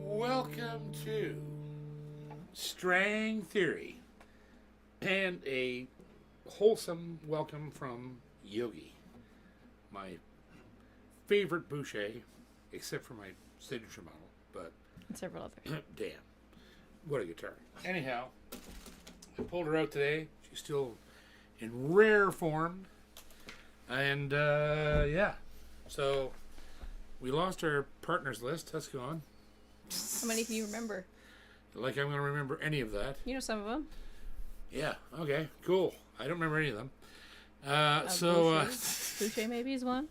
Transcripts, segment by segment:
Welcome to String Theory, and a wholesome welcome from Yogi, my favorite Boucher, except for my signature model, but And several others. damn, what a guitar. Anyhow, I pulled her out today. She's still in rare form, and yeah, so we lost our partners list. That's gone. How many can you remember? Like I'm going to remember any of that. You know some of them. Yeah, okay, cool. I don't remember any of them. Boucher maybe is one.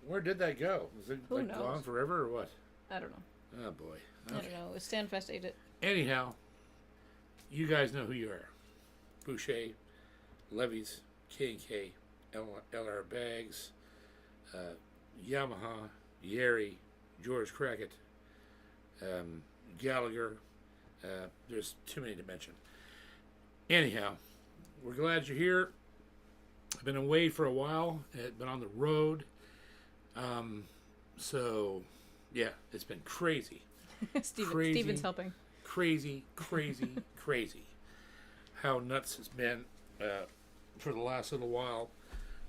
Where did that go? Was it Who like knows? gone forever or what? I don't know. Oh boy. I don't know. Standfest ate it. Anyhow, you guys know who you are. Boucher, Levy's, K&K, LR Bags, Yamaha, Yairi, George Crackett, Gallagher. There's too many to mention. Anyhow, we're glad you're here. I've been away for a while. I've been on the road. So, yeah, it's been crazy. Steven's helping. Crazy. How nuts it's been for the last little while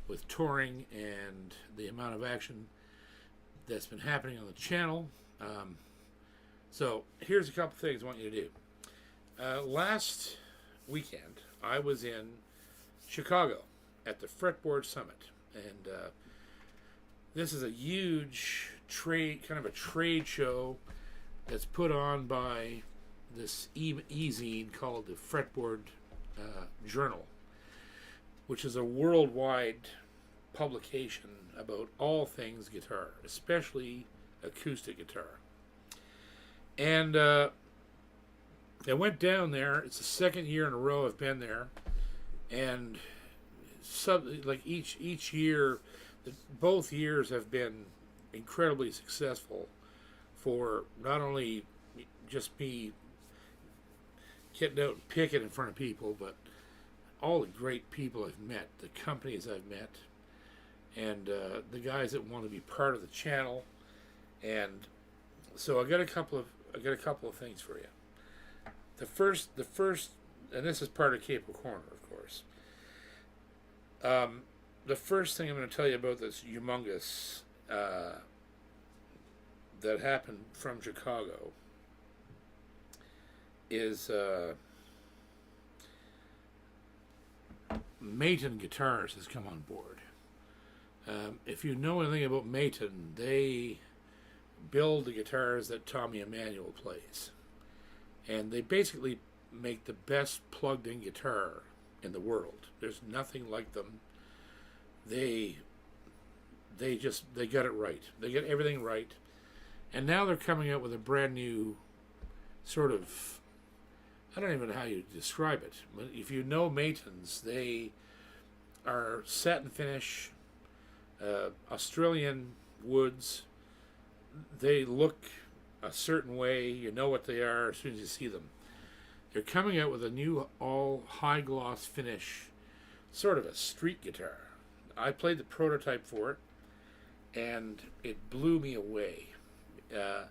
with touring and the amount of action that's been happening on the channel. So here's a couple things I want you to do. Last weekend, I was in Chicago at the Fretboard Summit, and this is a huge kind of a trade show that's put on by this e-zine called the Fretboard Journal, which is a worldwide publication about all things guitar, especially acoustic guitar. And I went down there. It's the second year in a row I've been there, and each year, both years have been incredibly successful for not only just me getting out and picking in front of people, but all the great people I've met, the companies I've met, and the guys that want to be part of the channel. And so I got a couple of things for you. The first, and this is part of Capo Corner, of course. The first thing I'm going to tell you about this humongous that happened from Chicago is Maton Guitars has come on board. If you know anything about Maton, they build the guitars that Tommy Emmanuel plays, and they basically make the best plugged-in guitar in the world. There's nothing like them. They got it right. They get everything right, and now they're coming out with a brand new sort of, I don't even know how you describe it, but if you know Matons, they are satin finish, Australian woods. They look a certain way. You know what they are as soon as you see them. They're coming out with a new all high gloss finish, sort of a street guitar. I played the prototype for it, and it blew me away. The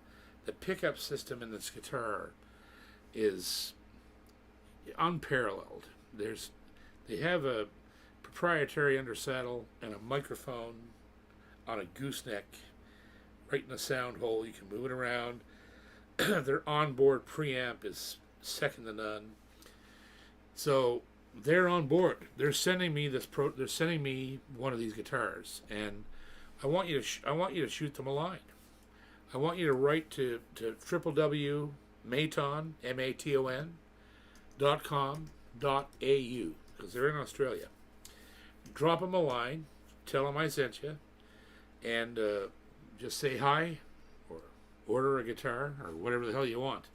pickup system in this guitar is unparalleled. They have a proprietary undersaddle and a microphone on a gooseneck right in the sound hole. You can move it around. Their onboard preamp is second to none. So they're on board. They're sending me They're sending me one of these guitars, and I want you to shoot them a line. I want you to write to www.maton .com.au, because they're in Australia. Drop them a line, tell them I sent you, and just say hi, or order a guitar, or whatever the hell you want.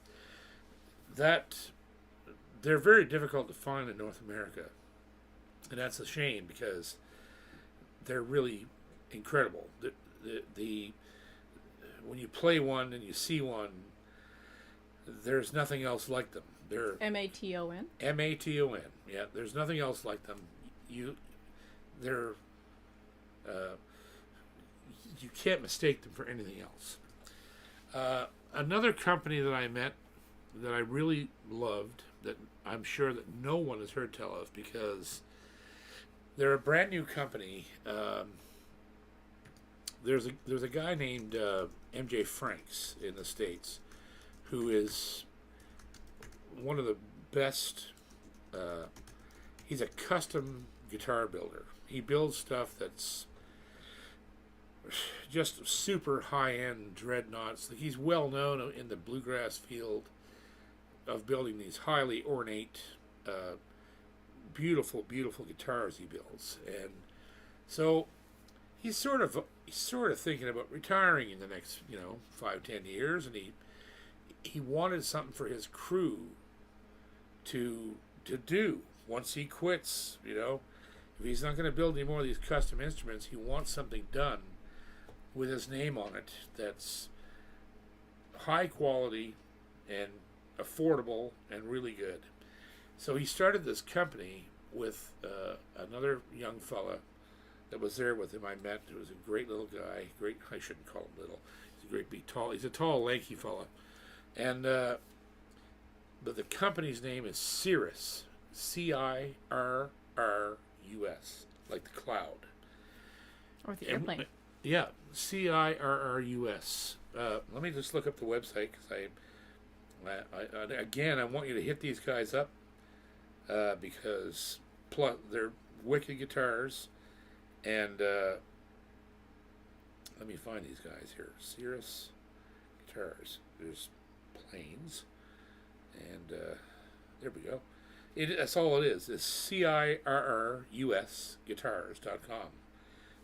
They're very difficult to find in North America, and that's a shame, because they're really incredible. When you play one and you see one, there's nothing else like them. They're Maton. Maton. Yeah, there's nothing else like them. You can't mistake them for anything else. Another company that I met that I really loved, that I'm sure that no one has heard tell of, because they're a brand new company. There's a guy named MJ Franks in the States, who is one of the best. He's a custom guitar builder. He builds stuff that's just super high-end dreadnoughts. He's well known in the bluegrass field of building these highly ornate, beautiful guitars he builds. And so he's sort of thinking about retiring in the next 5-10 years, and he wanted something for his crew to do once he quits. If he's not going to build any more of these custom instruments, he wants something done with his name on it that's high quality and affordable and really good. So he started this company with another young fella that was there with him. I met. He was a great little guy. I shouldn't call him little. He's a great big tall. He's a tall, lanky fella. And but the company's name is Cirrus, Cirrus, like the cloud. Or the airplane. Yeah, Cirrus. Let me just look up the website, because I want you to hit these guys up, because they're wicked guitars, and let me find these guys here. Cirrus guitars. There's planes, and there we go. That's all it is. It's CIRRUSguitars.com.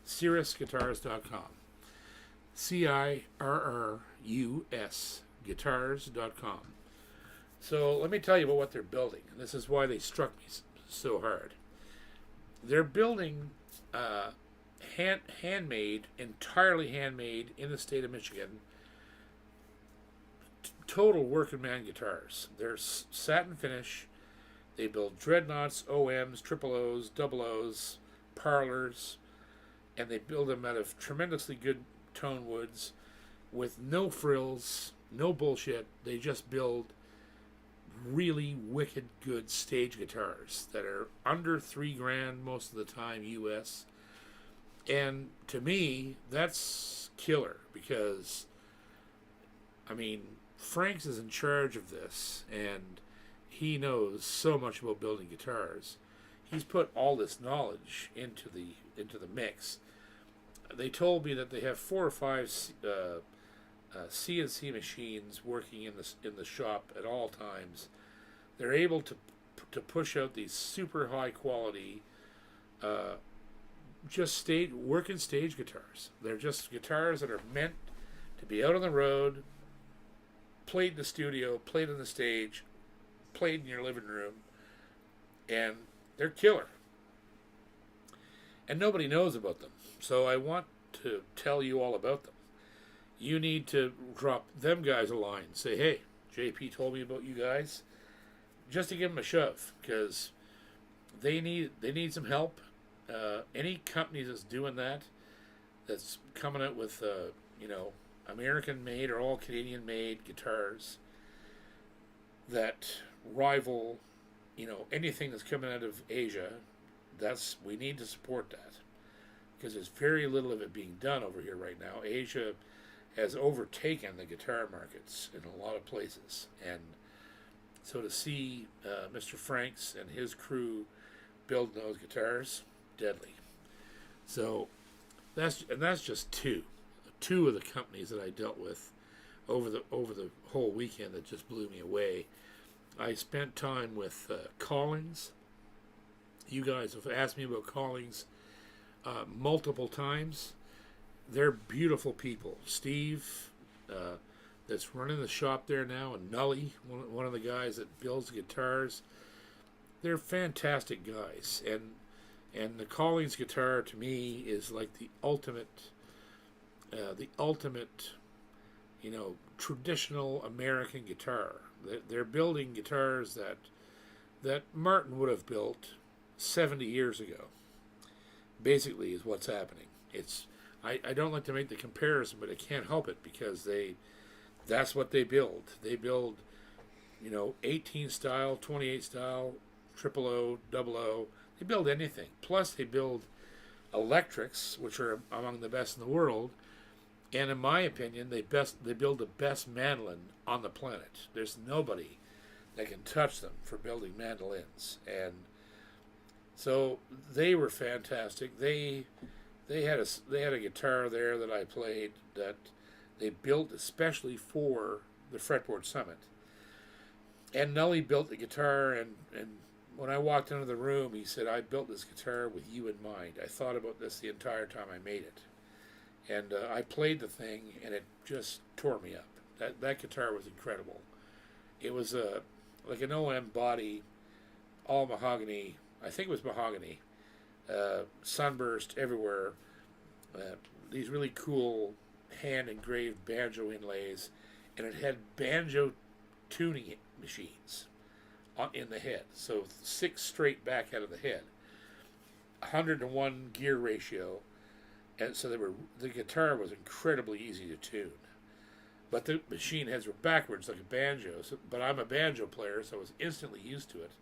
CirrusGuitars.com. CIRRUSguitars.com. So let me tell you about what they're building, and this is why they struck me so hard. They're building entirely handmade in the state of Michigan, total working man guitars. They're satin finish. They build dreadnoughts, OMs, triple O's, double O's, parlors, and they build them out of tremendously good tone woods with no frills, no bullshit. They just build really wicked good stage guitars that are under $3,000 most of the time US. And to me, that's killer, because Franks is in charge of this, and he knows so much about building guitars. He's put all this knowledge into the mix. They told me that they have 4 or 5 CNC machines working in the shop at all times. They're able to push out these super high quality, working stage guitars. They're just guitars that are meant to be out on the road, played in the studio, played on the stage, played in your living room, and they're killer. And nobody knows about them. So I want to tell you all about them. You need to drop them guys a line. Say, hey, JP told me about you guys. Just to give them a shove, because they need some help. any company that's doing that, that's coming out with you know, American made or all Canadian made guitars that rival, you know, anything that's coming out of Asia, we need to support that, because there's very little of it being done over here right now. Asia has overtaken the guitar markets in a lot of places, and so to see Mr. Franks and his crew building those guitars, deadly. So that's just two of the companies that I dealt with over the whole weekend that just blew me away. I spent time with Collings. You guys have asked me about Collings multiple times. They're beautiful people. Steve, that's running the shop there now, and Nully, one of the guys that builds guitars. They're fantastic guys, and the Collings guitar to me is like the ultimate, you know, traditional American guitar. They're building guitars that Martin would have built 70 years ago. Basically, is what's happening. I don't like to make the comparison, but I can't help it, because that's what they build. They build, you know, 18 style, 28 style, triple O, double O. They build anything. Plus, they build electrics, which are among the best in the world. And in my opinion, they build the best mandolin on the planet. There's nobody that can touch them for building mandolins. And so they were fantastic. They had a guitar there that I played that they built especially for the Fretboard Summit. And Nully built the guitar, and when I walked into the room, he said, "I built this guitar with you in mind. I thought about this the entire time I made it." And I played the thing, and it just tore me up. That guitar was incredible. It was like an OM body, all mahogany. I think it was mahogany. Sunburst everywhere. These really cool hand-engraved banjo inlays, and it had banjo tuning machines in the head. So 6 straight back out of the head. 100-to-1 gear ratio. And so the guitar was incredibly easy to tune. But the machine heads were backwards like a banjo. But I'm a banjo player, so I was instantly used to it.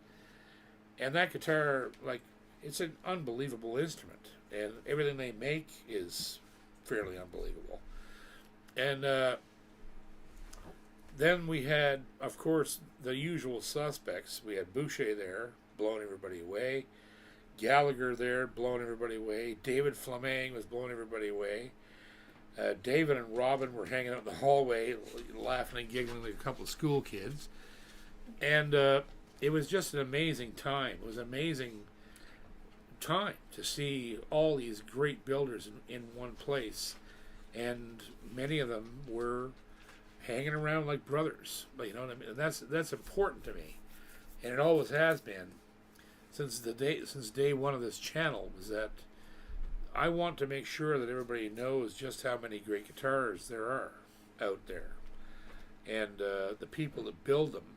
And that guitar, like, it's an unbelievable instrument. And everything they make is fairly unbelievable. And then we had, of course, the usual suspects. We had Boucher there, blowing everybody away. Gallagher there, blowing everybody away. David Fleming was blowing everybody away. David and Robin were hanging out in the hallway, laughing and giggling like a couple of school kids. And it was just an amazing time. It was an amazing time to see all these great builders in one place. And many of them were hanging around like brothers. You know what I mean? And that's important to me. And it always has been. Since day one of this channel, was that I want to make sure that everybody knows just how many great guitars there are out there, and the people that build them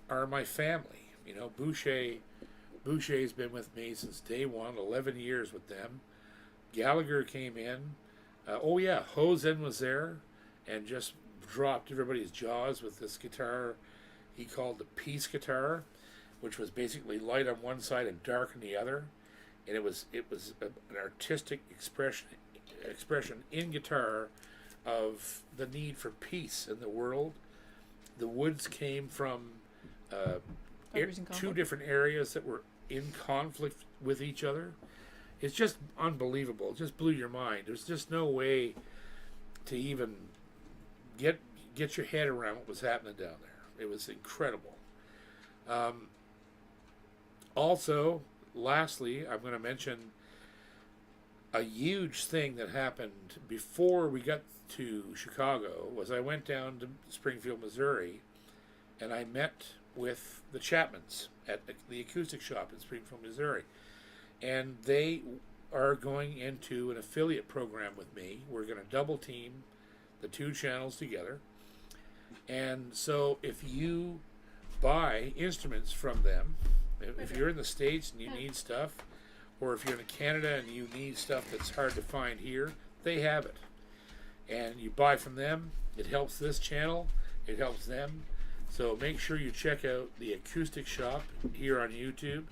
are my family. You know, Boucher's been with me since day one, 11 years with them. Gallagher came in. Hosen was there and just dropped everybody's jaws with this guitar he called the Peace guitar, which was basically light on one side and dark on the other, and it was an artistic expression in guitar of the need for peace in the world. The woods came from two different areas that were in conflict with each other. It's just unbelievable. It just blew your mind. There's just no way to even get your head around what was happening down there. It was incredible. Also, lastly, I'm going to mention a huge thing that happened before we got to Chicago. Was I went down to Springfield, Missouri, and I met with the Chapmans at the Acoustic Shop in Springfield, Missouri. And they are going into an affiliate program with me. We're going to double team the two channels together. And so if you buy instruments from them, if you're in the States and you need stuff, or if you're in Canada and you need stuff that's hard to find here, they have it. And you buy from them, it helps this channel, it helps them. So make sure you check out the Acoustic Shop here on YouTube.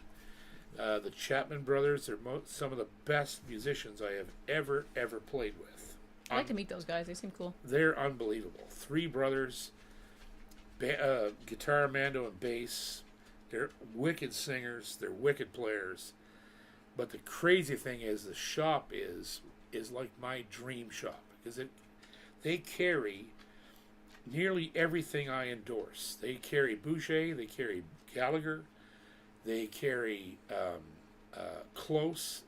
The Chapman brothers are some of the best musicians I have ever played with. I'd like to meet those guys. They seem cool. They're unbelievable. Three brothers, guitar, mando, and bass. They're wicked singers. They're wicked players. But the crazy thing is, the shop is like my dream shop, because they carry nearly everything I endorse. They carry Bourgeois, they carry Gallagher, they carry Close,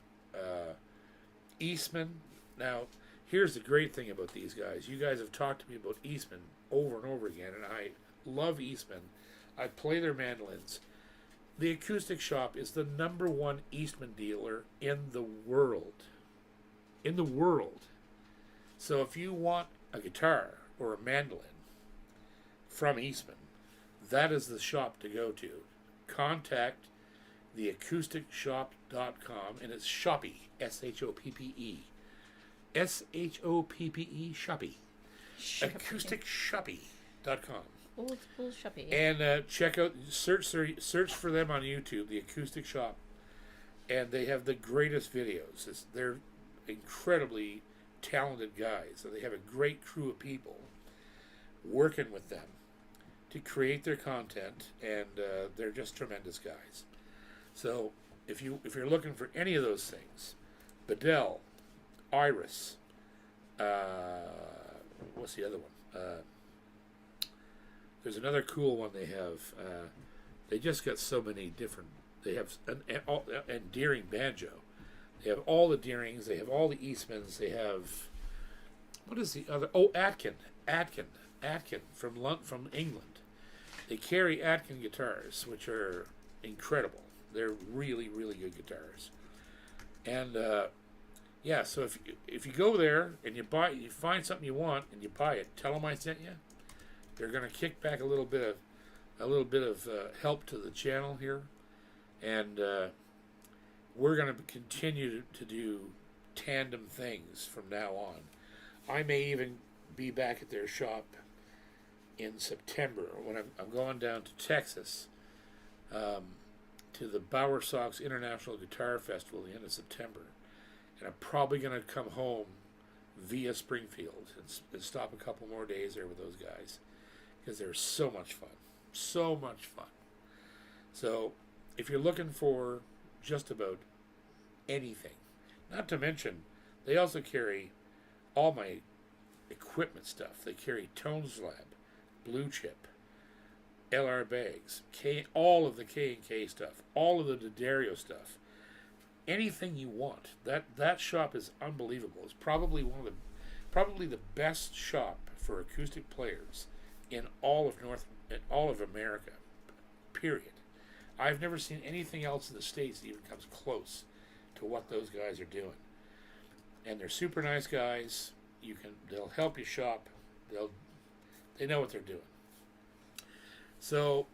Eastman. Now, here's the great thing about these guys. You guys have talked to me about Eastman over and over again, and I love Eastman. I play their mandolins. The Acoustic Shop is the #1 Eastman dealer in the world. In the world. So if you want a guitar or a mandolin from Eastman, that is the shop to go to. Contact theacousticshop.com, and it's Shoppy, S-H-O-P-P-E. S-H-O-P-P-E, Shoppy. AcousticShoppy.com. Old school shoppy. And check out, search for them on YouTube, the Acoustic Shop, and they have the greatest videos. They're incredibly talented guys, and they have a great crew of people working with them to create their content, and they're just tremendous guys. So if you're looking for any of those things, Bedell, Iris, what's the other one? There's another cool one they have. They just got so many different. They have and Deering banjo. They have all the Deerings. They have all the Eastmans. They have, what is the other? Oh, Atkin from England. They carry Atkin guitars, which are incredible. They're really good guitars. And yeah, so if you go there and you find something you want and you buy it, tell them I sent you. They're going to kick back a little bit of help to the channel here, and we're going to continue to do tandem things from now on. I may even be back at their shop in September when I'm going down to Texas to the Bower Sox International Guitar Festival at the end of September, and I'm probably going to come home via Springfield and stop a couple more days there with those guys, because they're so much fun. So if you're looking for just about anything, not to mention they also carry all my equipment stuff. They carry Tone Slab, Blue Chip, LR bags, all of the K&K stuff, all of the D'Addario stuff, anything you want. That shop is unbelievable. It's probably the best shop for acoustic players in all of America, period. I've never seen anything else in the States that even comes close to what those guys are doing. And they're super nice guys. They'll help you shop. They know what they're doing. So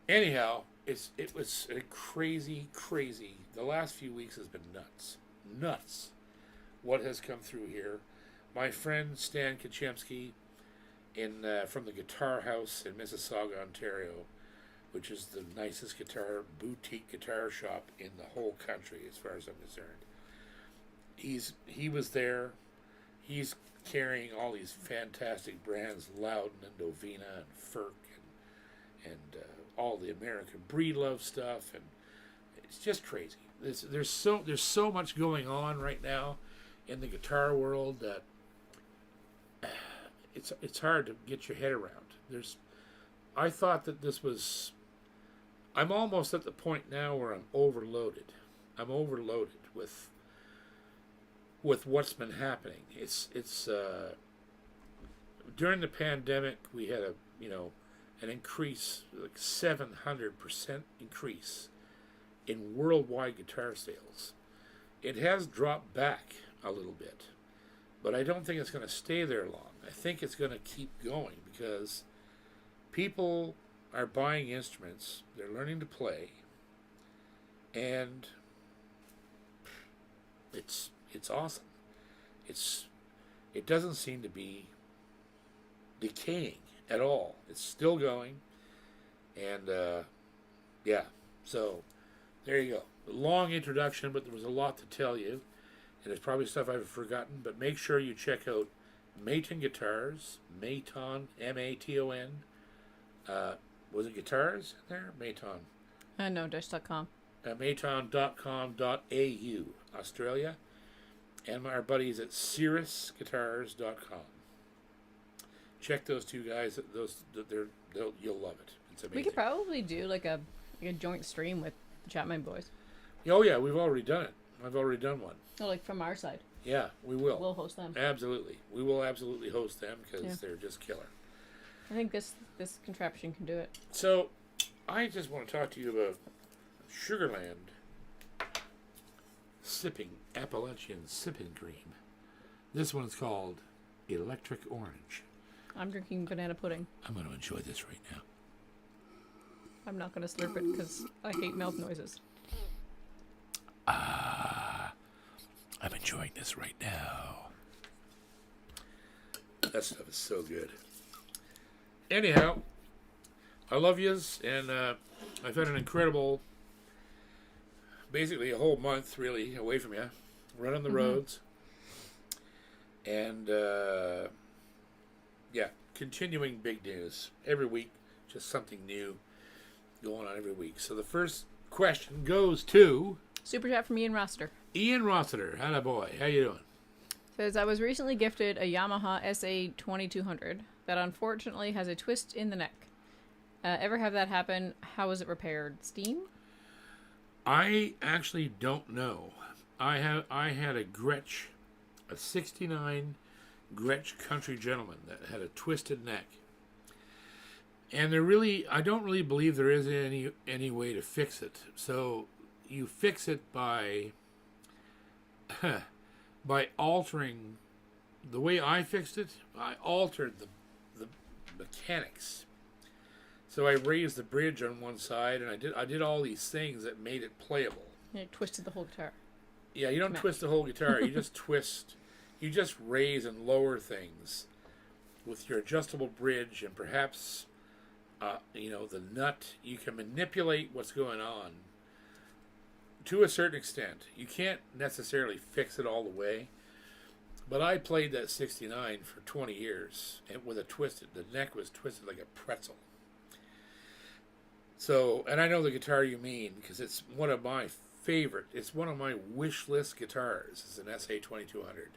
anyhow, it was a crazy. The last few weeks has been nuts. What has come through here? My friend Stan Kaczemski from the Guitar House in Mississauga, Ontario, which is the nicest boutique guitar shop in the whole country, as far as I'm concerned. He was there. He's carrying all these fantastic brands, Loudon and Dovina and Firk and all the American Breedlove stuff, and it's just crazy. There's so much going on right now in the guitar world that it's hard to get your head around. I thought that this was. I'm almost at the point now where I'm overloaded. I'm overloaded with what's been happening. It's during the pandemic we had an increase, like 700% increase in worldwide guitar sales. It has dropped back a little bit, but I don't think it's going to stay there long. I think it's going to keep going because people are buying instruments, they're learning to play, and It's awesome. It doesn't seem to be decaying at all. It's still going, and yeah. So there you go. Long introduction, but there was a lot to tell you, and there's probably stuff I've forgotten. But make sure you check out Maton Guitars, Maton, Maton. Was it guitars in there? Maton. No, dash.com. Maton.com.au, Australia. And our buddies at cirrusguitars.com. Check those two guys. You'll love it. It's amazing. We could probably do like a joint stream with the Chapman boys. Oh yeah, we've already done it. I've already done one. Oh, like from our side. Yeah, we will. We'll host them. Absolutely, we will absolutely host them because they're just killer. I think this contraption can do it. So, I just want to talk to you about Sugarland Appalachian Sipping Cream. This one's called Electric Orange. I'm drinking banana pudding. I'm going to enjoy this right now. I'm not going to slurp it because I hate mouth noises. I'm enjoying this right now. That stuff is so good. Anyhow, I love yous, and I've had an incredible, basically a whole month, really, away from you, running the roads. And, yeah, continuing big news. Every week, just something new going on every week. So the first question goes to... Super chat from Ian Rossiter. Ian Rossiter. Howdy boy. How you doing? Says, I was recently gifted a Yamaha SA2200 that unfortunately has a twist in the neck. Ever have that happen? How was it repaired? Steam? I actually don't know. I had a Gretsch, a 69 Gretsch Country Gentleman that had a twisted neck. And I don't really believe there is any way to fix it. So you fix it by altering the way I fixed it. I altered the mechanics. So I raised the bridge on one side, and I did all these things that made it playable. And it twisted the whole guitar. Yeah, you don't twist the whole guitar. You just twist. You just raise and lower things with your adjustable bridge, and perhaps, the nut. You can manipulate what's going on to a certain extent. You can't necessarily fix it all the way. But I played that 69 for 20 years, and the neck was twisted like a pretzel. So, and I know the guitar you mean, because it's one of my favorite, it's one of my wish list guitars. It's an SA2200.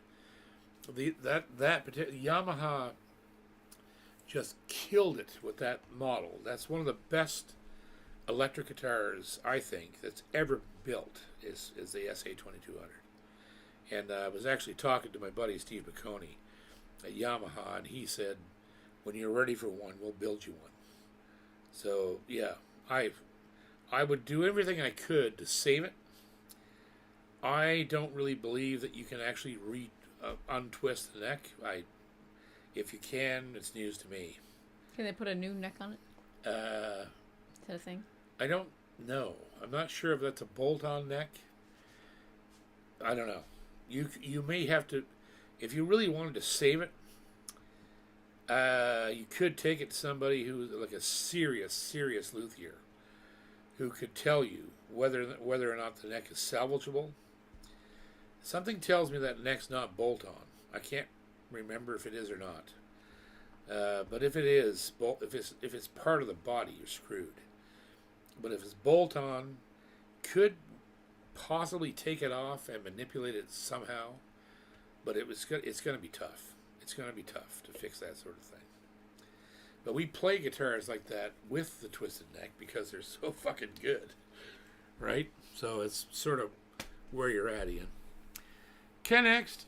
That particular Yamaha just killed it with that model. That's one of the best electric guitars, I think, that's ever built, is the SA2200. And I was actually talking to my buddy Steve McConey at Yamaha, and he said, when you're ready for one, we'll build you one. So, yeah, I would do everything I could to save it. I don't really believe that you can actually untwist the neck. If you can, it's news to me. Can they put a new neck on it? Is that a thing? I don't know. I'm not sure if that's a bolt-on neck. I don't know. You may have to, if you really wanted to save it, you could take it to somebody who's like a serious luthier, who could tell you whether or not the neck is salvageable. Something tells me that neck's not bolt-on. I can't remember if it is or not. But if it is, if it's part of the body, you're screwed. But if it's bolt-on, could possibly take it off and manipulate it somehow, but it's going to be tough. It's going to be tough to fix that sort of thing. But we play guitars like that with the twisted neck because they're so fucking good, right? So it's sort of where you're at, Ian. Okay, next.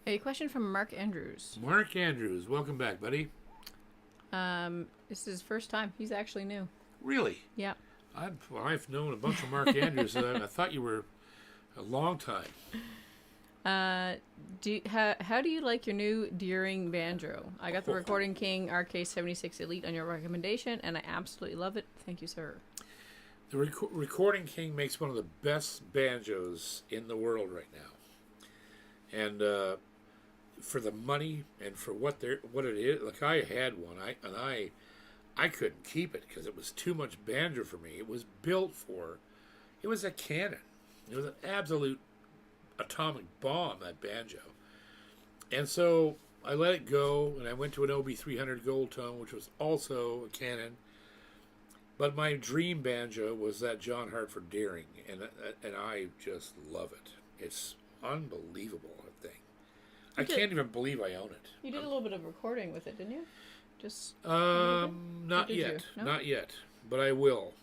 A question from Mark Andrews. Mark Andrews, welcome back, buddy. This is his first time. He's actually new. Really? Yeah. I've known a bunch of Mark Andrews. I thought you were a long time. How do you like your new Deering banjo? I got the Recording King RK76 Elite on your recommendation, and I absolutely love it. Thank you, sir. The Recording King makes one of the best banjos in the world right now. and for the money and for what it is, like I had one, I couldn't keep it because it was too much banjo for me. It was built for, it was a cannon. It was an absolute atomic bomb, that banjo. And so I let it go, and I went to an OB300 Gold Tone, which was also a cannon. But my dream banjo was that John Hartford Deering, and I just love it. It's unbelievable, that thing. I can't even believe I own it. You did a little bit of recording with it, didn't you? Just not yet, no? Not yet, but I will.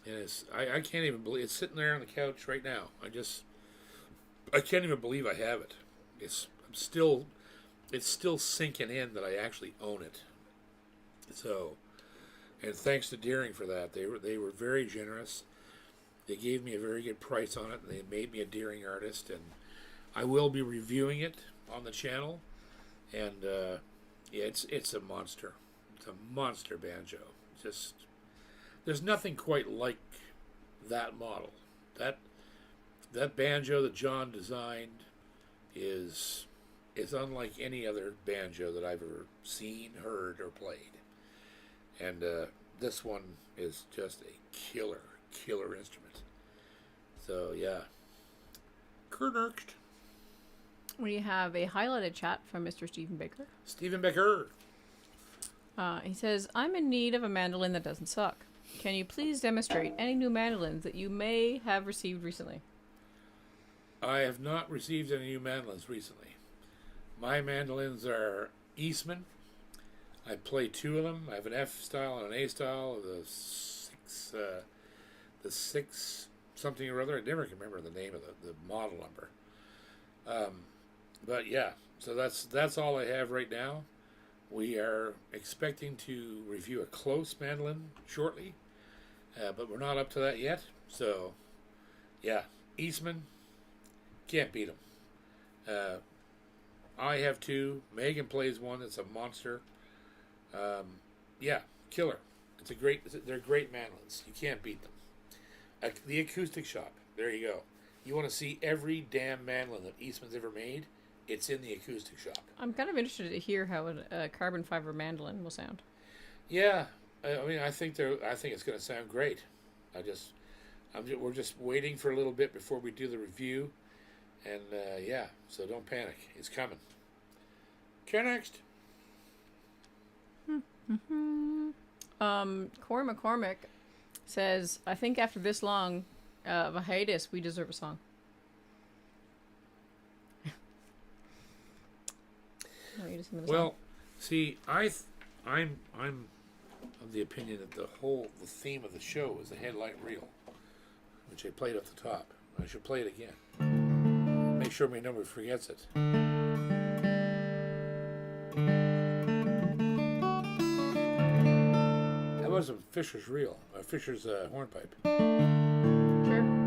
And I can't even believe it's sitting there on the couch right now. I can't even believe I have it. It's still sinking in that I actually own it. So, and thanks to Deering for that. They were very generous. They gave me a very good price on it, and they made me a Deering artist, and I will be reviewing it on the channel. And yeah, it's a monster. It's a monster banjo. Just there's nothing quite like that model. That banjo that John designed is unlike any other banjo that I've ever seen, heard, or played. And this one is just a killer instrument. So yeah, next. We have a highlighted chat from Mr. Stephen Baker. Stephen Baker. He says, I'm in need of a mandolin that doesn't suck. Can you please demonstrate any new mandolins that you may have received recently? I have not received any new mandolins recently. My mandolins are Eastman. I play two of them. I have an F style and an A style. The six something or other. I never can remember the name of the model number. But yeah, so that's all I have right now. We are expecting to review a close mandolin shortly, but we're not up to that yet. So yeah, Eastman, can't beat them. I have two. Megan plays one that's a monster. Yeah, killer. They're great mandolins. You can't beat them. The Acoustic Shop. There you go. You want to see every damn mandolin that Eastman's ever made? It's in the Acoustic Shop. I'm kind of interested to hear how a carbon fiber mandolin will sound. Yeah, I mean, I think it's going to sound great. We're just waiting for a little bit before we do the review, and yeah, so don't panic. It's coming. Okay, next. Corey McCormick says, I think after this long of a hiatus, we deserve a song. Well, see, I'm of the opinion that the theme of the show is the headlight reel, which I played off the top. I should play it again. Make sure my number forgets it. That was a Fisher's reel, Fisher's hornpipe. Sure.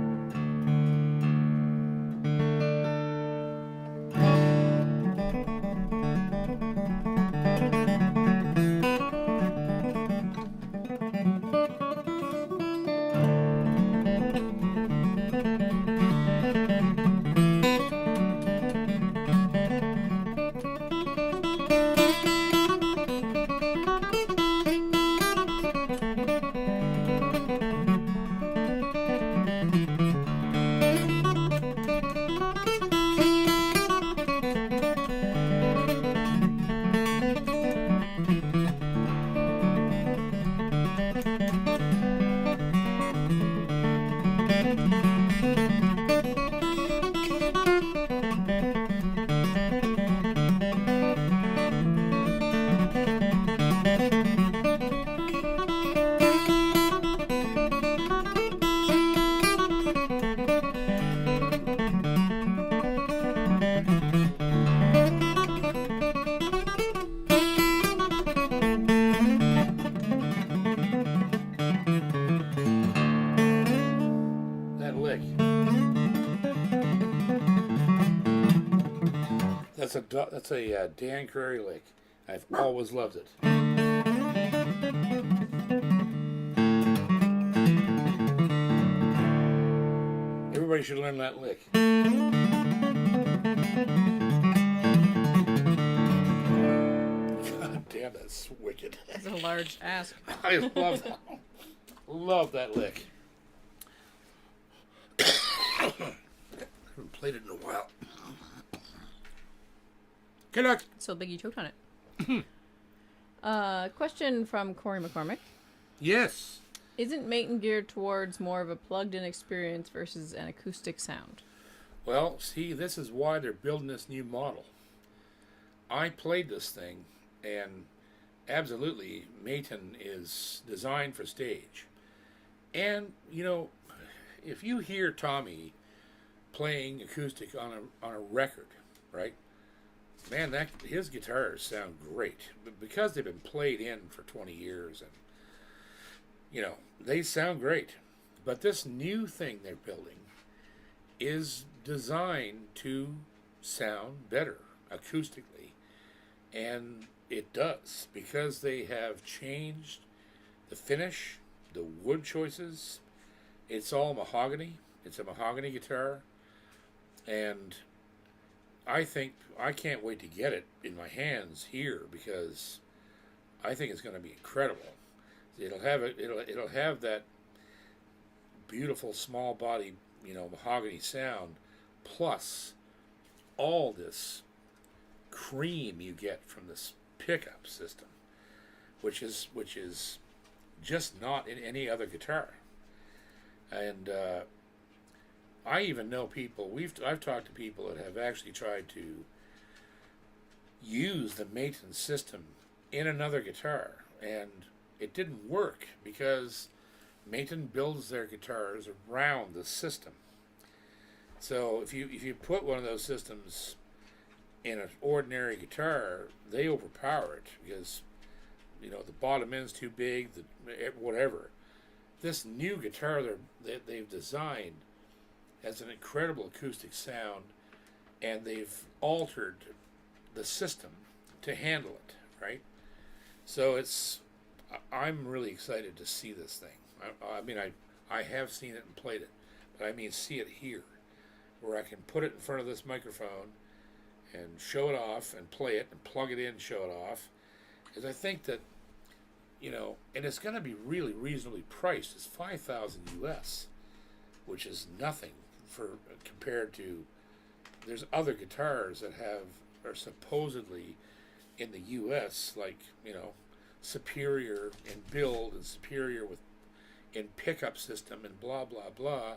That's a Dan Curry lick. I've always loved it. Everybody should learn that lick. damn, that's wicked. That's a large ask. I love that. Love that lick. Haven't played it in a while. Good luck. So big you choked on it. Question from Corey McCormick. Yes. Isn't Maton geared towards more of a plugged-in experience versus an acoustic sound? Well, see, this is why they're building this new model. I played this thing, and absolutely, Maton is designed for stage. And, you know, if you hear Tommy playing acoustic on a record, right? Man, his guitars sound great. But because they've been played in for 20 years, and, you know, they sound great. But this new thing they're building is designed to sound better acoustically. And it does, because they have changed the finish, the wood choices. It's all mahogany. It's a mahogany guitar. And I can't wait to get it in my hands here, because I think it's going to be incredible. It'll have that beautiful small body, you know, mahogany sound, plus all this cream you get from this pickup system, which is just not in any other guitar. And I even know people, I've talked to people that have actually tried to use the Maton system in another guitar, and it didn't work because Maton builds their guitars around the system. So if you put one of those systems in an ordinary guitar, they overpower it because, you know, the bottom end's too big, whatever. This new guitar that they've designed has an incredible acoustic sound, and they've altered the system to handle it, right? So I'm really excited to see this thing. I mean, I have seen it and played it, but I mean see it here, where I can put it in front of this microphone and show it off and play it and plug it in and show it off. Because I think that, you know, and it's going to be really reasonably priced. It's $5,000 US, which is nothing compared to, there's other guitars that are supposedly in the US, like, you know, superior in build and superior in pickup system and blah blah blah.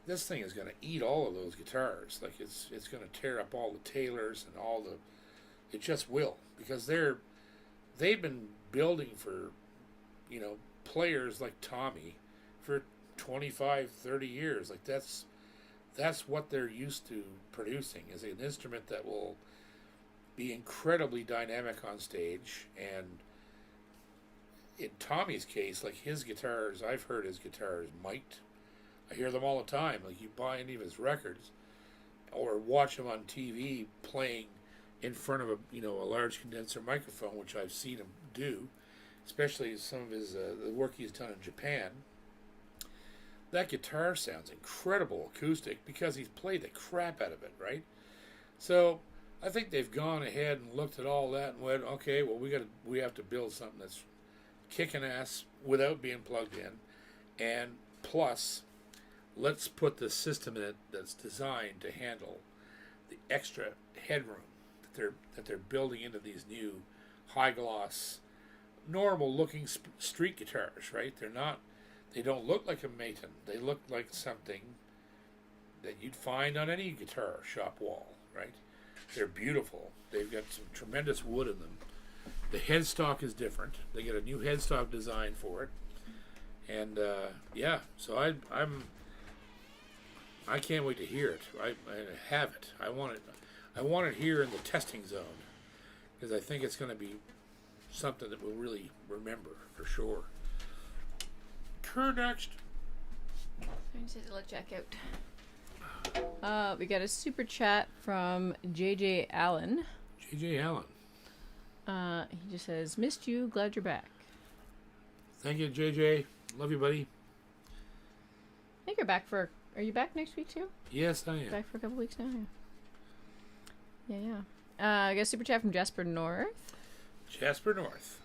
This thing is going to eat all of those guitars. Like, it's going to tear up all the Taylors and all the, it just will, because they've been building for, you know, players like Tommy for 25, 30 years. Like, that's what they're used to producing, is an instrument that will be incredibly dynamic on stage. And in Tommy's case, like, his guitars, I've heard his guitars mic'd. I hear them all the time. Like, you buy any of his records or watch him on TV playing in front of a large condenser microphone, which I've seen him do, especially some of his the work he's done in Japan. That guitar sounds incredible acoustic because he's played the crap out of it, right? So I think they've gone ahead and looked at all that and went, okay, well, we have to build something that's kicking ass without being plugged in, and plus, let's put the system in it that's designed to handle the extra headroom that they're building into these new high gloss, normal looking street guitars, right? They don't look like a Maton. They look like something that you'd find on any guitar shop wall, right? They're beautiful. They've got some tremendous wood in them. The headstock is different. They get a new headstock design for it, and yeah. So I can't wait to hear it. I have it. I want it. I want it here in the testing zone, because I think it's going to be something that we'll really remember for sure. Next. I just had to let Jack out. We got a super chat from JJ Allen. JJ Allen. He just says, "Missed you. Glad you're back." Thank you, JJ. Love you, buddy. I think you're back for. Are you back next week too? Yes, I am. Back for a couple weeks now. Yeah. I got a super chat from Jasper North. Jasper North.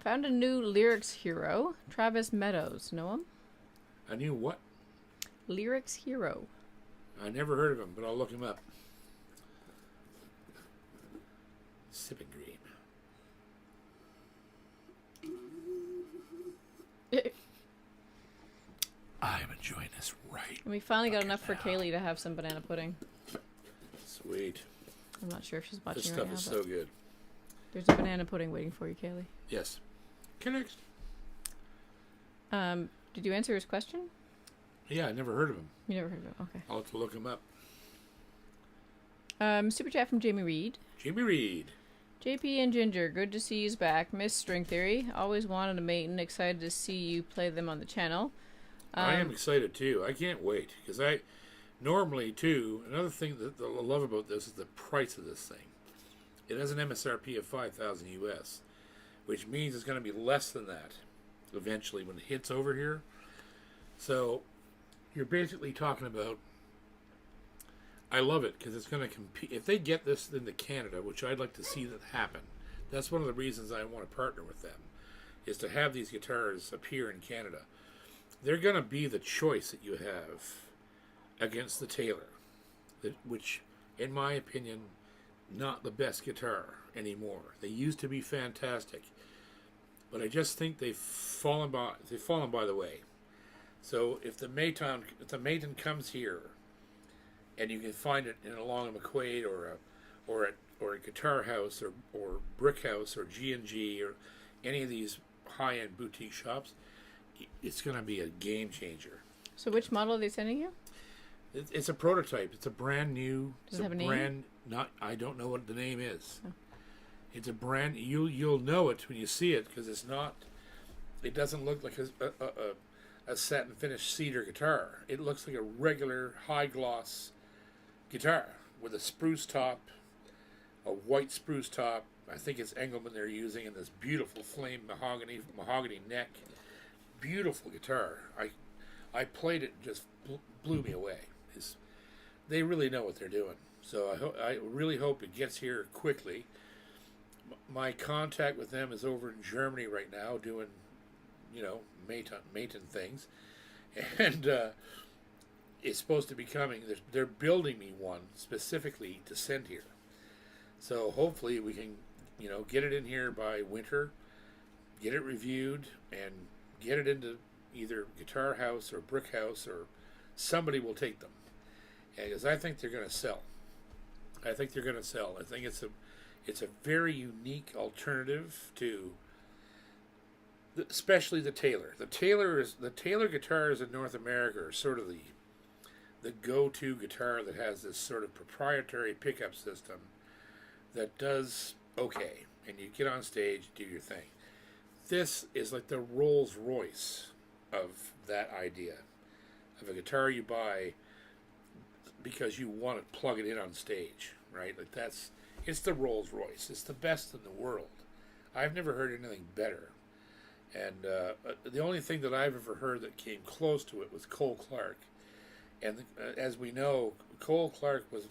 Found a new lyrics hero, Travis Meadows. Know him? I knew what? Lyrics hero. I never heard of him, but I'll look him up. Sipping Green. I'm enjoying this right. And we finally got enough for Kaylee to have some banana pudding. Sweet. I'm not sure if she's watching This right stuff now. is so good. There's a banana pudding waiting for you, Kaylee. Yes. Connect. Did you answer his question? Yeah, I never heard of him. You never heard of him. Okay. I'll have to look him up. Super chat from Jamie Reed. Jamie Reed. JP and Ginger, good to see you's back. Miss String Theory. Always wanted a Maton. Excited to see you play them on the channel. I am excited too. I can't wait because I normally too. Another thing that I love about this is the price of this thing. It has an MSRP of 5,000 US, which means it's going to be less than that eventually when it hits over here. So you're basically talking about. I love it because it's going to compete. If they get this into Canada, which I'd like to see that happen, that's one of the reasons I want to partner with them, is to have these guitars appear in Canada. They're going to be the choice that you have against the Taylor, which, in my opinion, not the best guitar anymore. They used to be fantastic, but I just think they've fallen by the way. So if the Maton comes here, and you can find it along a McQuaid or a Guitar House or Brick House or G&G or any of these high-end boutique shops, it's going to be a game changer. So which model are they sending you? It's a prototype. It's a brand new. Does it have a name? I don't know what the name is. Oh. It's a brand. You'll know it when you see it because it's not. It doesn't look like a satin finished cedar guitar. It looks like a regular high gloss guitar with a spruce top, a white spruce top. I think it's Engelmann they're using, and this beautiful flame mahogany neck. Beautiful guitar. I played it, and just blew me away. They really know what they're doing. So I really hope it gets here quickly. My contact with them is over in Germany right now, doing, Maton things, and it's supposed to be coming. They're building me one specifically to send here. So hopefully we can, get it in here by winter, get it reviewed, and get it into either Guitar House or Brick House, or somebody will take them. Because I think they're going to sell. I think it's a very unique alternative to, especially the Taylor. The Taylor guitars in North America are sort of the go-to guitar that has this sort of proprietary pickup system that does okay, and you get on stage, do your thing. This is like the Rolls Royce of that idea, of a guitar you buy because you want to plug it in on stage, right? Like it's the Rolls Royce. It's the best in the world. I've never heard anything better. And the only thing that I've ever heard that came close to it was Cole Clark. And as we know, Cole Clark was,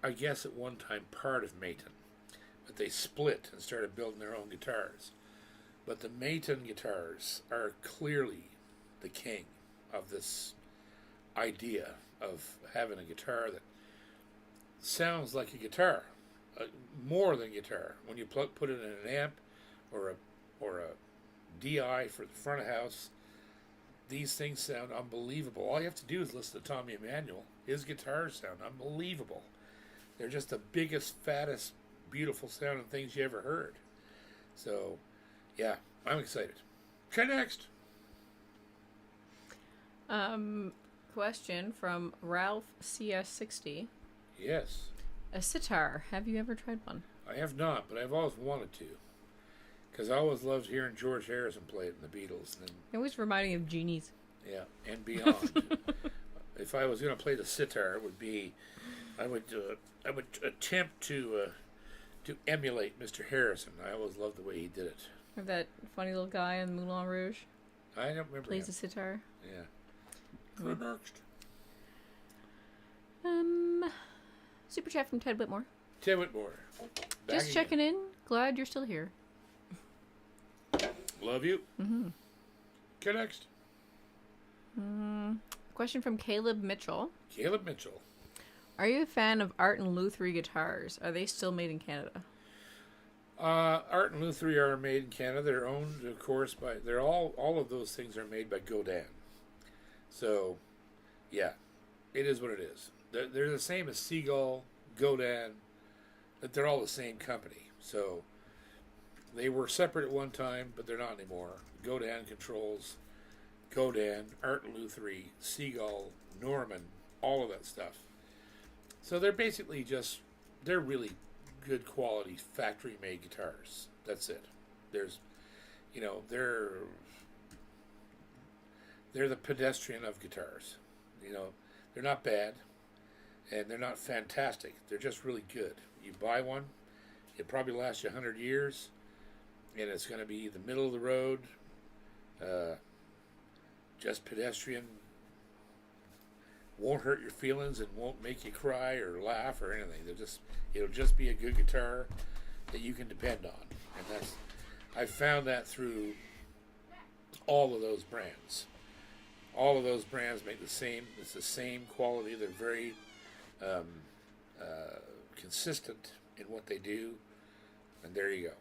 I guess at one time, part of Maton. But they split and started building their own guitars. But the Maton guitars are clearly the king of this idea of having a guitar that sounds like a guitar, more than guitar. When you put it in an amp or a DI for the front of house, these things sound unbelievable. All you have to do is listen to Tommy Emmanuel. His guitars sound unbelievable. They're just the biggest, fattest, beautiful sounding things you ever heard. So, yeah, I'm excited. Okay, next. Question from Ralph CS60. Yes. A sitar. Have you ever tried one? I have not, but I've always wanted to. Because I always loved hearing George Harrison play it in the Beatles. And It was reminding me of genies. yeah, and beyond. If I was going to play the sitar, it would be, I would attempt to emulate Mr. Harrison. I always loved the way he did it. Or that funny little guy in Moulin Rouge. I don't remember Plays him. the sitar. Yeah. Next. Super chat from Ted Whitmore. Ted Whitmore. Just checking in. Glad you're still here. Love you. Mm-hmm. Okay, next. Question from Caleb Mitchell. Caleb Mitchell. Are you a fan of Art and Lutherie guitars? Are they still made in Canada? Art and Lutherie are made in Canada. They're owned, of course, by... They're all of those things are made by Godin. So, yeah. It is what it is. They're the same as Seagull, Godin. But they're all the same company. So, they were separate at one time, but they're not anymore. Godin controls Godin, Art and Lutherie, Seagull, Norman, all of that stuff. So they're basically just... They're really good quality factory made guitars. That's it. There's, they're the pedestrian of guitars. They're not bad and they're not fantastic. They're just really good. You buy one, it probably lasts you 100 years and it's going to be the middle of the road, just pedestrian, won't hurt your feelings and won't make you cry or laugh or anything. It'll just be a good guitar that you can depend on. And I've found that through all of those brands. All of those brands make it's the same quality. They're very consistent in what they do. And there you go.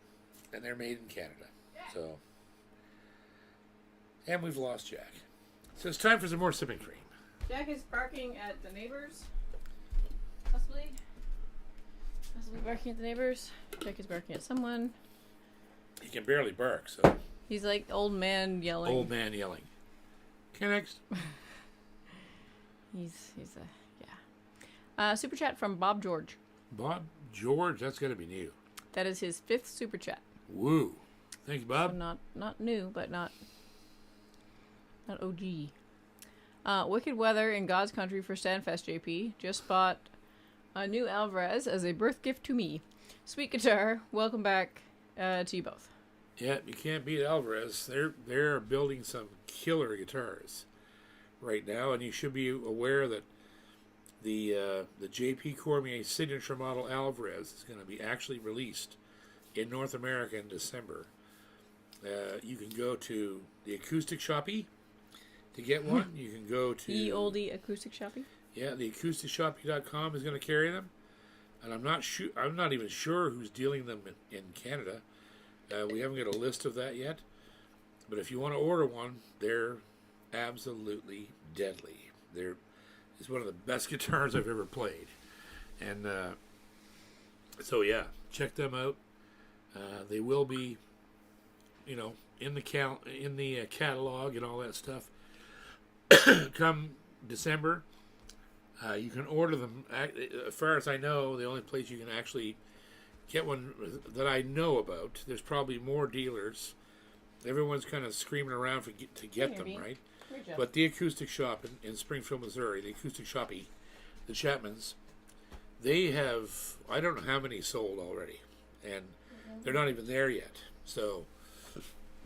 And they're made in Canada. So, and we've lost Jack. So it's time for some more sipping cream. Jack is barking at the neighbors. Possibly barking at the neighbors. Jack is barking at someone. He can barely bark, so. He's like old man yelling. Old man yelling. Okay, next. he's super chat from Bob George. Bob George, that's got to be new. That is his 5th super chat. Woo. Thanks, Bob. So not new, but not OG. Wicked weather in God's country for Stanfest, JP. Just bought a new Alvarez as a birth gift to me. Sweet guitar. Welcome back to you both. Yeah, you can't beat Alvarez. They're building some killer guitars right now, and you should be aware that the JP Cormier signature model Alvarez is going to be actually released in North America in December. You can go to the Acoustic Shop to get one. You can go to oldie Acoustic Shoppy. Yeah, the acousticshoppy.com is going to carry them, and I'm not even sure who's dealing them in Canada. We haven't got a list of that yet, but if you want to order one, they're absolutely deadly. It's one of the best guitars I've ever played, and so yeah, check them out. They will be, in the catalog and all that stuff. Come December, you can order them. As far as I know, the only place you can actually get one that I know about, there's probably more dealers. Everyone's kind of screaming around to get them, right? But the Acoustic Shop in Springfield, Missouri, the Acoustic Shoppy, the Chapmans, they have, I don't know how many sold already, and they're not even there yet. So,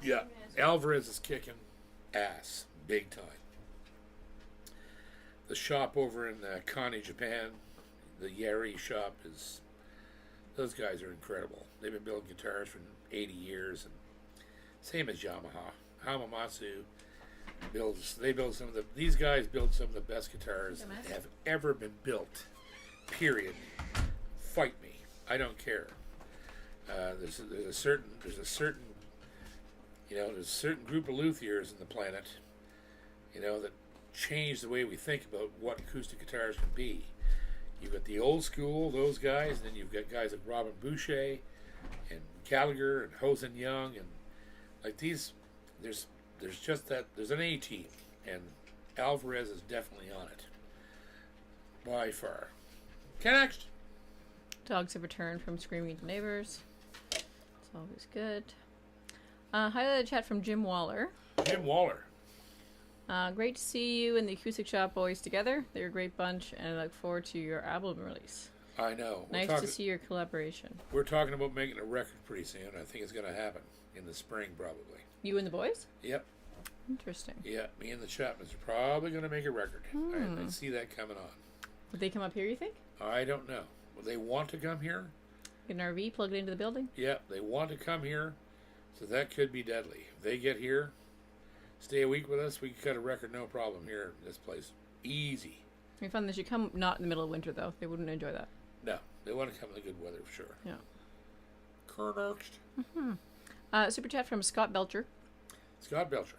yeah, Alvarez is kicking ass big time. The shop over in Kani, Japan, the Yairi shop, those guys are incredible. They've been building guitars for 80 years, and same as Yamaha. Hamamatsu these guys build some of the best guitars that have ever been built. Period. Fight me. I don't care. There's a certain group of luthiers in the planet, that change the way we think about what acoustic guitars can be. You've got the old school, those guys, and then you've got guys like Robin Boucher and Gallagher and Hosen Young, and like these, there's an A team, and Alvarez is definitely on it by far. Okay, next. Dogs have returned from screaming at the neighbors. It's always good. Highlighted chat from Jim Waller. Jim Waller. Great to see you and the Acoustic Shop boys together. They're a great bunch, and I look forward to your album release. I know. Nice to see your collaboration. We're talking about making a record pretty soon. I think it's going to happen in the spring, probably. You and the boys? Yep. Interesting. Yeah, me and the Chapmans are probably going to make a record. I see that coming on. Would they come up here, you think? I don't know. Will they want to come here? Get an RV, plug it into the building? Yeah, they want to come here. So that could be deadly. If they get here, stay a week with us, we can cut a record no problem here in this place. Easy. We found they should come not in the middle of winter, though. They wouldn't enjoy that. No, they want to come in the good weather for sure. Yeah. Correct. Super chat from Scott Belcher. Scott Belcher.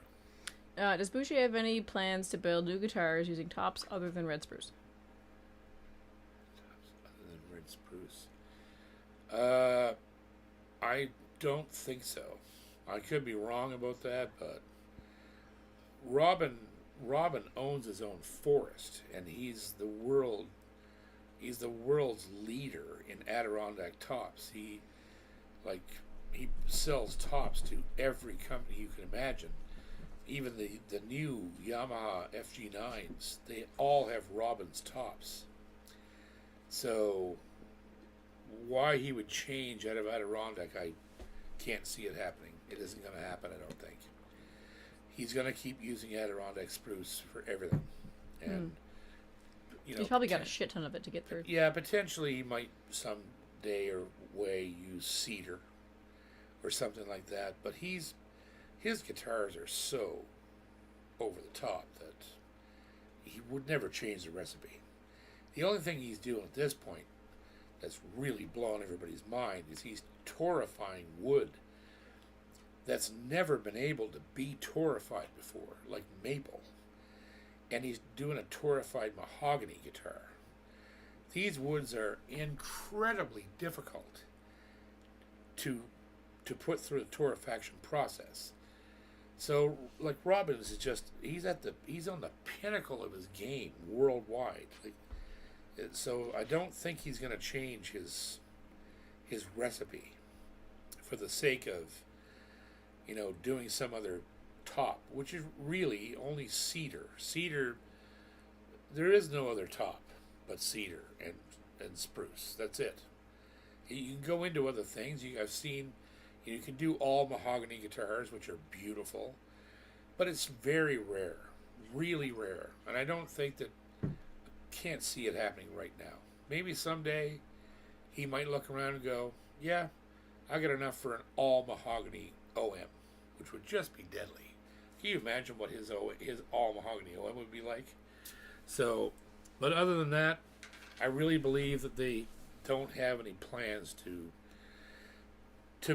Does Bourgeois have any plans to build new guitars using tops other than red spruce? Other than red spruce. I don't think so. I could be wrong about that, but Robin owns his own forest, and he's the world's leader in Adirondack tops. He sells tops to every company you can imagine. Even the new Yamaha FG9s, they all have Robin's tops. So why he would change out of Adirondack, I can't see it happening. It isn't going to happen, I don't think. He's going to keep using Adirondack spruce for everything. And He's probably got a shit ton of it to get through. Yeah, potentially he might someday or way use cedar or something like that. But his guitars are so over the top that he would never change the recipe. The only thing he's doing at this point that's really blowing everybody's mind is he's torrefying wood that's never been able to be torrefied before, like maple. And he's doing a torrefied mahogany guitar. These woods are incredibly difficult to put through the torrefaction process. So, like Robbins is he's on the pinnacle of his game worldwide. So I don't think he's going to change his recipe for the sake of, doing some other top, which is really only cedar. Cedar, there is no other top but cedar and spruce. That's it. You can go into other things. I've seen, you can do all mahogany guitars, which are beautiful, but it's very rare, really rare. And I don't think that, can't see it happening right now. Maybe someday he might look around and go, yeah, I got enough for an all mahogany OM, which would just be deadly. Can you imagine what his all mahogany OM would be like? So, but other than that, I really believe that they don't have any plans to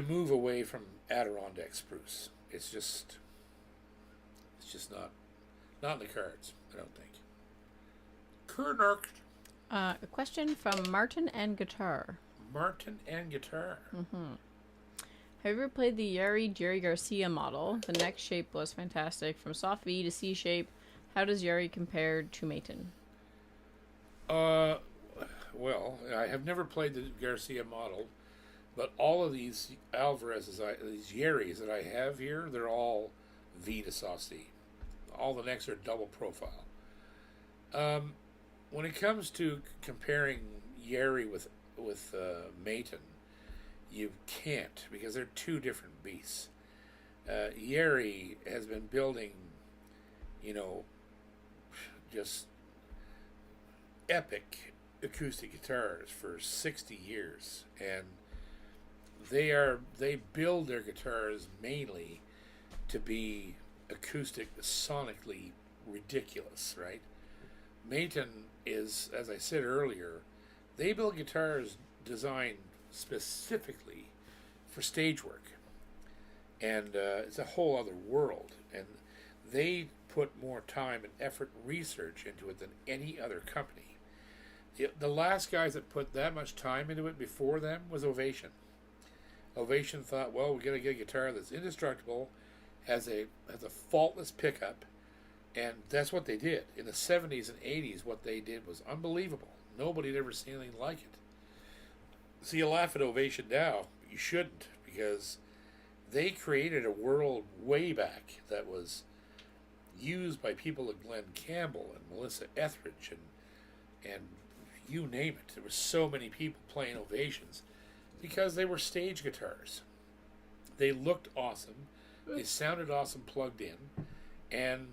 move away from Adirondack spruce. It's just not in the cards, I don't think. Correct. A question from Martin and Guitar. Martin and Guitar. Have you ever played the Yairi Jerry Garcia model? The neck shape was fantastic. From soft V to C shape, how does Yairi compare to Maton? Well, I have never played the Garcia model, but all of these Alvarez's, these Yairis that I have here, they're all V to soft C. All the necks are double profile. When it comes to comparing Yairi with Maton, you can't, because they're two different beasts. Yairi has been building, just epic acoustic guitars for 60 years, and they build their guitars mainly to be acoustic, sonically ridiculous, right? Maton is, as I said earlier, they build guitars designed specifically for stage work, and it's a whole other world, and they put more time and effort and research into it than any other company. The last guys that put that much time into it before them was Ovation. Ovation thought, well, we're going to get a guitar that's indestructible, has a faultless pickup, and that's what they did. In the 70s and 80s, what they did was unbelievable. Nobody had ever seen anything like it. So you laugh at Ovation now, but you shouldn't, because they created a world way back that was used by people like Glenn Campbell and Melissa Etheridge and you name it. There were so many people playing Ovations because they were stage guitars. They looked awesome. They sounded awesome plugged in. And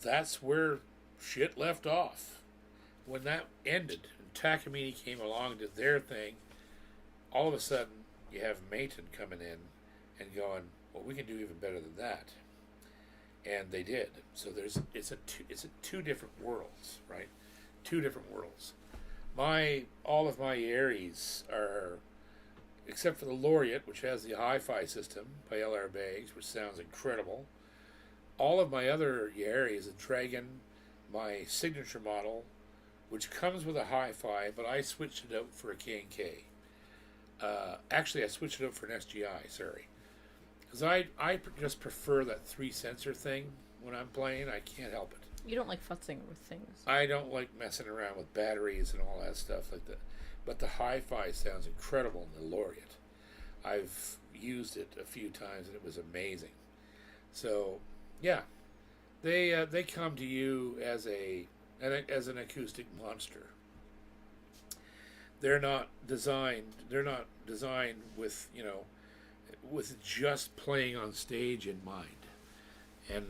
that's where shit left off. When that ended and Takamine came along and did their thing, all of a sudden you have Maton coming in and going, well, we can do even better than that. And they did. So it's a two different worlds, right? Two different worlds. All of my Yairis are, except for the Laureate, which has the hi-fi system by LR Baggs, which sounds incredible. All of my other Yairis, the Dragon, my signature model, which comes with a hi-fi, but I switched it out for a K&K. Actually, I switched it out for an SGI, sorry. Because I just prefer that 3-sensor thing when I'm playing. I can't help it. You don't like futzing with things. I don't like messing around with batteries and all that stuff like that. But the hi-fi sounds incredible in the Laureate. I've used it a few times and it was amazing. So, yeah, they come to you as an acoustic monster. They're not designed with, with just playing on stage in mind. And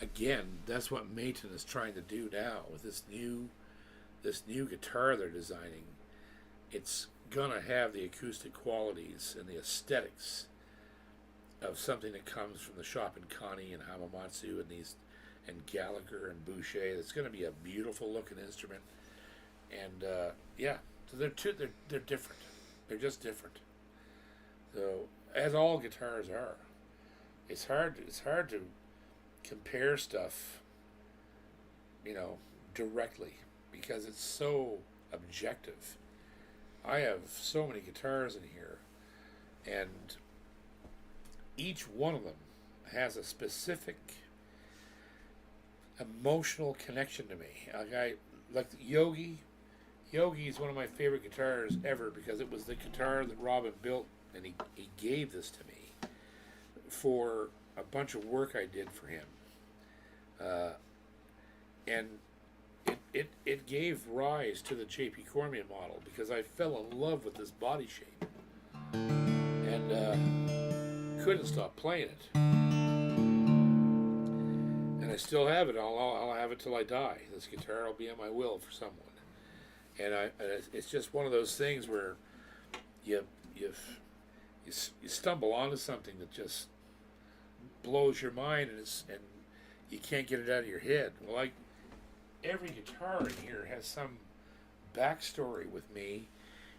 again, that's what Maton is trying to do now with this new guitar they're designing. It's gonna have the acoustic qualities and the aesthetics of something that comes from the shop in Connie and Hamamatsu and Gallagher and Boucher. It's gonna be a beautiful looking instrument. And yeah, so they're different. They're just different. So as all guitars are, it's hard to compare stuff, directly, because it's so objective. I have so many guitars in here, and each one of them has a specific emotional connection to me. Like the Yogi. Yogi is one of my favorite guitars ever because it was the guitar that Robin built, and he gave this to me for a bunch of work I did for him. And it gave rise to the J.P. Cormier model because I fell in love with this body shape and couldn't stop playing it. And I still have it. I'll have it till I die. This guitar will be on my will for someone. And it's just one of those things where you stumble onto something that just blows your mind, and you can't get it out of your head. Well, every guitar in here has some backstory with me,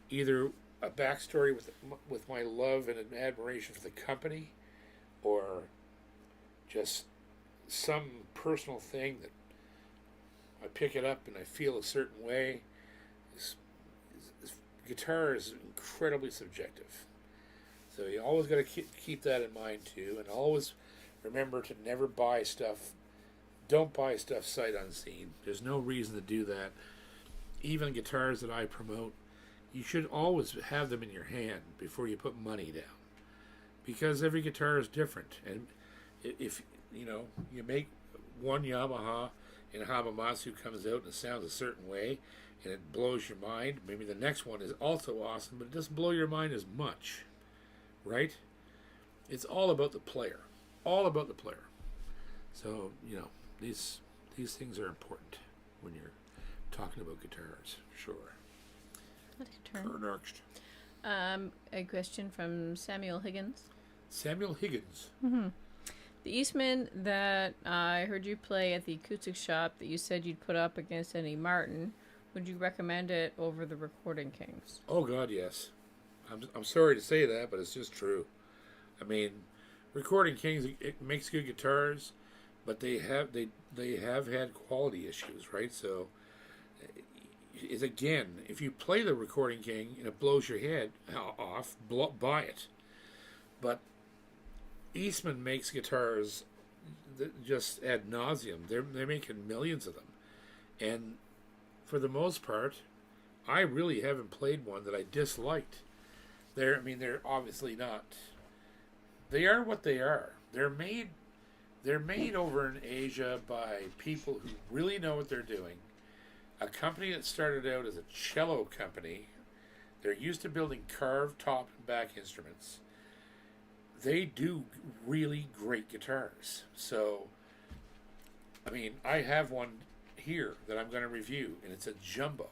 either a backstory with my love and admiration for the company, or just some personal thing that I pick it up and I feel a certain way. This guitar is incredibly subjective. So you always got to keep that in mind too, and always remember to never buy stuff. Don't buy stuff sight unseen. There's no reason to do that. Even guitars that I promote, you should always have them in your hand before you put money down, because every guitar is different. And if you make one Yamaha and Hamamatsu comes out and it sounds a certain way and it blows your mind, maybe the next one is also awesome, but it doesn't blow your mind as much, right? It's all about the player. All about the player. So, these things are important when you're talking about guitars, for sure. Next. A question from Samuel Higgins. Samuel Higgins. Mm-hmm. The Eastman that I heard you play at the Acoustic Shop that you said you'd put up against any Martin, would you recommend it over the Recording Kings? Oh God, yes. I'm sorry to say that, but it's just true. I mean, Recording Kings, it makes good guitars, but they have had quality issues, right? So, again, if you play the Recording King and it blows your head off, buy it. But Eastman makes guitars that just ad nauseum. They're making millions of them, and for the most part, I really haven't played one that I disliked. They're obviously not. They are what they are. They're made over in Asia by people who really know what they're doing. A company that started out as a cello company. They're used to building carved top and back instruments. They do really great guitars. So, I have one here that I'm going to review, and it's a jumbo.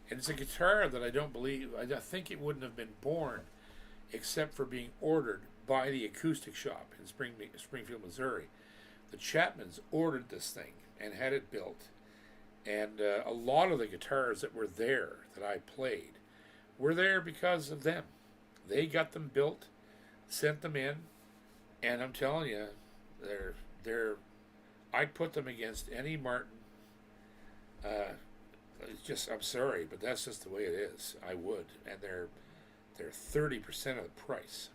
And it's a guitar that I think it wouldn't have been born except for being ordered by the Acoustic Shop in Springfield, Missouri. The Chapmans ordered this thing and had it built. And a lot of the guitars that were there that I played were there because of them. They got them built, sent them in, and I'm telling you, I'd put them against any Martin. It's just, I'm sorry, but that's just the way it is. I would, and they're 30% of the price.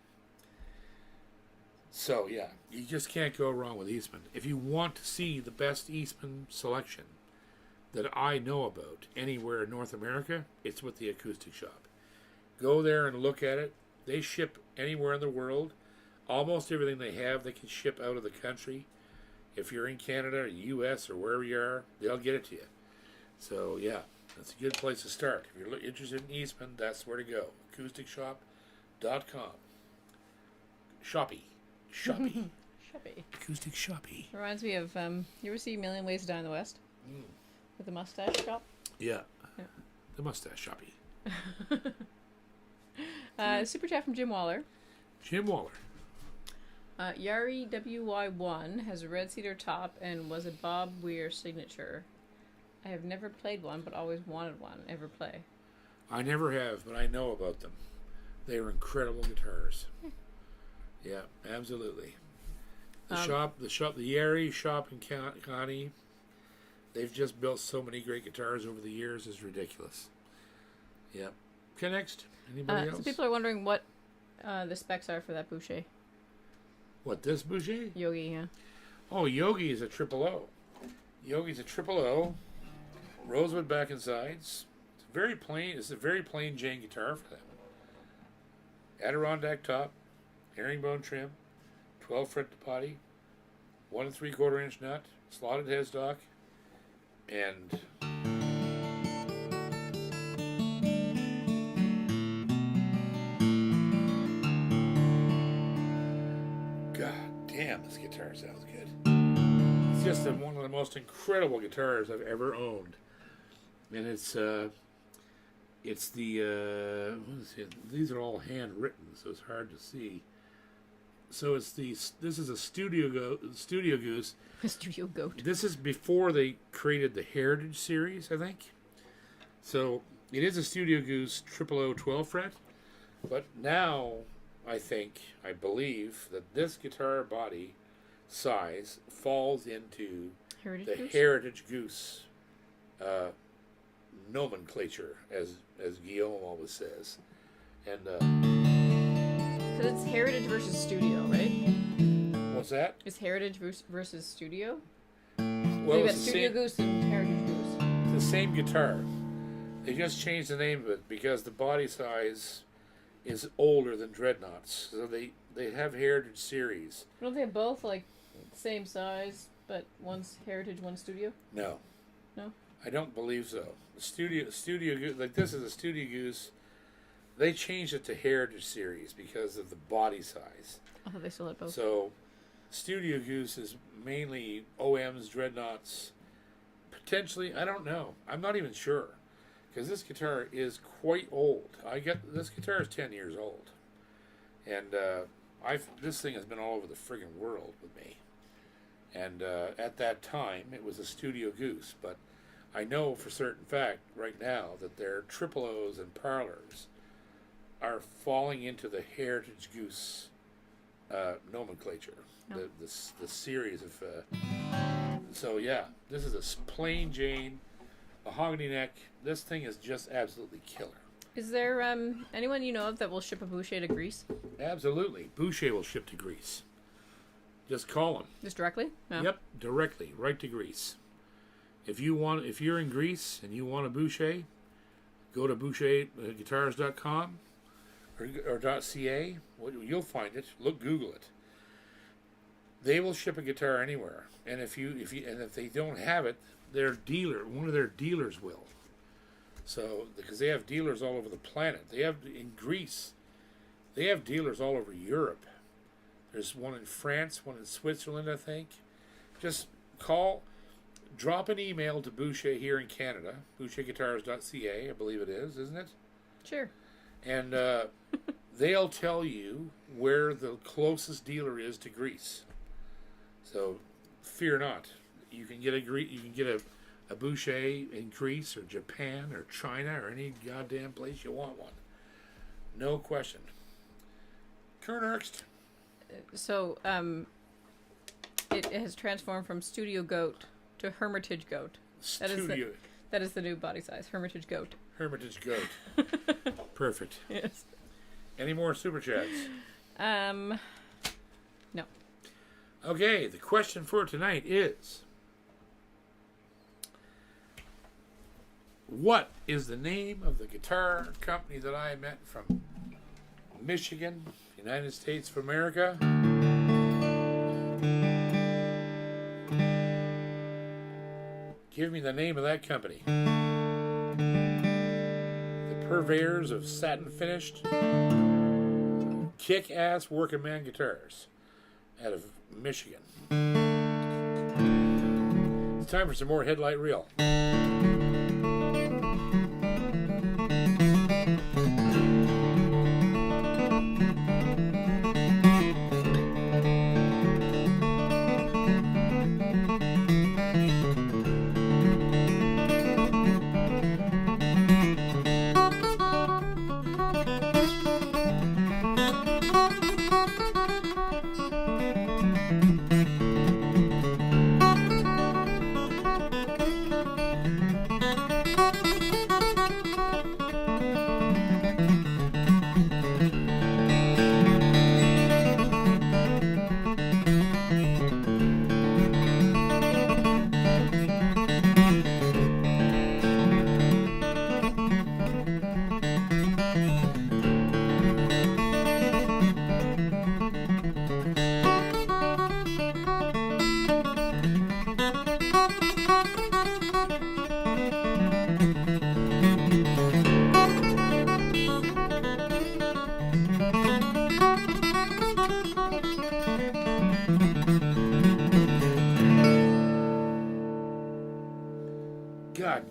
So yeah, you just can't go wrong with Eastman. If you want to see the best Eastman selection that I know about anywhere in North America, it's with the Acoustic Shop. Go there and look at it. They ship anywhere in the world. Almost everything they have, they can ship out of the country. If you're in Canada or US or wherever you are, they'll get it to you. So yeah, that's a good place to start. If you're interested in Eastman, that's where to go. AcousticShop.com. Shoppy. Shoppy. Acoustic Shoppy. Reminds me of, you ever see Million Ways to Die in the West? With the mustache shop? Yeah. The mustache Shoppy. Super chat from Jim Waller. Jim Waller. Yairi WY1 has a red cedar top and was a Bob Weir signature. I have never played one, but always wanted one. Ever play? I never have, but I know about them. They are incredible guitars. Yeah, absolutely. The Yairi shop in Connie, they've just built so many great guitars over the years, it's ridiculous. Yeah. Okay, next. Anybody else? So people are wondering what the specs are for that Boucher. What, this Boucher? Yogi, yeah. Oh, Yogi is a triple O. Yogi's a triple O. Rosewood back and sides. It's very plain. It's a very plain Jane guitar for them. Adirondack top, herringbone trim, 12 fret to potty, 1 3/4 inch nut, slotted headstock, and God damn, this guitar sounds good. It's just one of the most incredible guitars I've ever owned. And it's the what is it? These are all handwritten, so it's hard to see. So this is a Studio Goose. Studio Goat. This is before they created the Heritage series, I think. So it is a Studio Goose 000 12 fret, but now I believe that this guitar body size falls into Heritage Goose nomenclature, as Guillaume always says, and because it's Heritage versus Studio, right? what's that? It's Heritage versus Studio. Well, so you got Studio Goose and Heritage Goose. It's the same guitar. They just changed the name of it because the body size is older than Dreadnoughts, so they have Heritage series. Don't they have both like same size, but one's Heritage, one's Studio? No. No. I don't believe so. Studio Goose, like this is a Studio Goose. They changed it to Heritage series because of the body size. I thought they still had both. So, Studio Goose is mainly OMs, Dreadnoughts, potentially. I don't know. I'm not even sure because this guitar is quite old. This guitar is 10 years old, and this thing has been all over the friggin' world with me. And at that time, it was a Studio Goose, but I know for certain fact right now that their triple O's and parlors are falling into the Heritage Goose nomenclature. Oh. The series of so yeah, this is a plain Jane mahogany neck. This thing is just absolutely killer. Is there anyone you know of that will ship a Boucher to Greece? Absolutely, Boucher will ship to Greece. Just call them. Just directly? No. Yep, directly, right to Greece. If you're in Greece and you want a Boucher, go to boucherguitars.com or .ca. You'll find it. Google it. They will ship a guitar anywhere, and if they don't have it, one of their dealers will. So because they have dealers all over the planet, they have in Greece, they have dealers all over Europe. There's one in France, one in Switzerland, I think. Just drop an email to Boucher here in Canada, boucherguitars.ca, I believe it is, isn't it? Sure. And they'll tell you where the closest dealer is to Greece. So fear not. You can get a boucher in Greece or Japan or China or any goddamn place you want one. No question. Kernarkst. So, it has transformed from Studio Goat to Hermitage Goat. Studio. That is the new body size, Hermitage Goat. Hermitage Goat. Perfect. Yes. Any more super chats? No. Okay, the question for tonight is, what is the name of the guitar company that I met from Michigan, United States of America? Give me the name of that company. The purveyors of satin finished, kick-ass working man guitars out of Michigan. It's time for some more Headlight Reel.